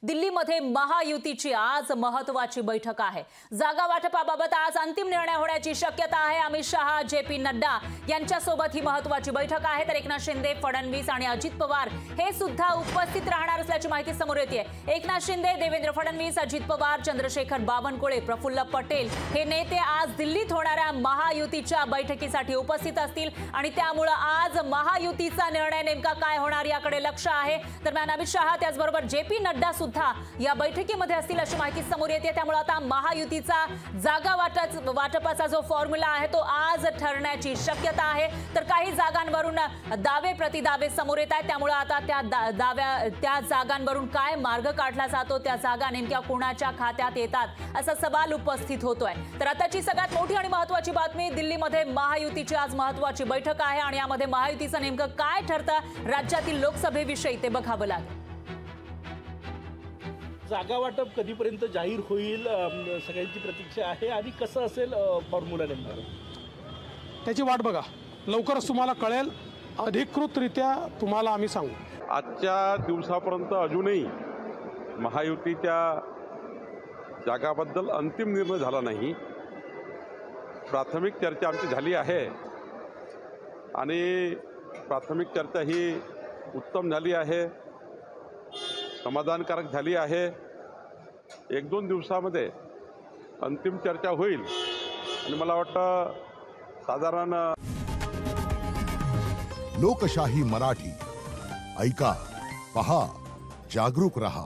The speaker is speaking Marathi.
दिल्लीमध्ये महायुतीची आज महत्त्वाची बैठक आहे। जागा वाटपाबाबत आज अंतिम निर्णय होण्याची शक्यता आहे। अमित शहा, जे.पी. नड्डा यांच्यासोबत ही महत्त्वाची बैठक आहे। तर एकनाथ शिंदे, फडणवीस आणि अजित पवार हे सुद्धा उपस्थित राहणार असल्याची माहिती समोर येते। एकनाथ शिंदे, देवेंद्र फडणवीस, अजित पवार, चंद्रशेखर बावनकुळे, प्रफुल्ल पटेल हे नेते आज दिल्लीत होणाऱ्या महायुतीच्या बैठकीसाठी उपस्थित असतील आणि त्यामुळे आज महायुतीचा निर्णय नेमका काय होणार याकडे लक्ष आहे। दरम्यान अमित शहा त्याचबरोबर जे.पी. नड्डा सुद्धा या बैठकीमध्ये असतील अशी माहिती समोर येते। त्यामुळे आता महायुतीचा जागा वाटपाचा जो फॉर्म्युला आहे तो आज ठरण्याची शक्यता आहे। तर काही जागांवरून दावे प्रतिदावे समोर येत आहेत। त्यामुळे आता त्या जागांवरून काय मार्ग काढला जातो, त्या जागा नेमक्या कोणाच्या खात्यात येतात असा सवाल उपस्थित होतोय। तर आताची सगळ्यात मोठी आणि महत्त्वाची बातमी, दिल्लीमध्ये महायुतीची आज महत्त्वाची बैठक आहे आणि यामध्ये महायुतीचं नेमकं काय ठरतं राज्यातील लोकसभेविषयी ते बघावं लागेल। जागा वाटप कधीपर्यंत जाहीर होईल सगळ्यांची प्रतीक्षा आहे आणि कसं असेल फॉर्म्युला नेमका त्याची वाट बघा, लवकरच तुम्हाला कळेल, अधिकृतरित्या तुम्हाला आम्ही सांगू। आजच्या दिवसापर्यंत अजूनही महायुतीच्या जागाबद्दल अंतिम निर्णय झाला नाही। प्राथमिक चर्चा आमची झाली आहे आणि प्राथमिक चर्चा ही उत्तम झाली आहे, समाधानकारक झाली आहे। एक दोन दिवसामध्ये अंतिम चर्चा होईल आणि मला वाटतं साधारण लोकशाही मराठी ऐका, पहा, जागरूक रहा।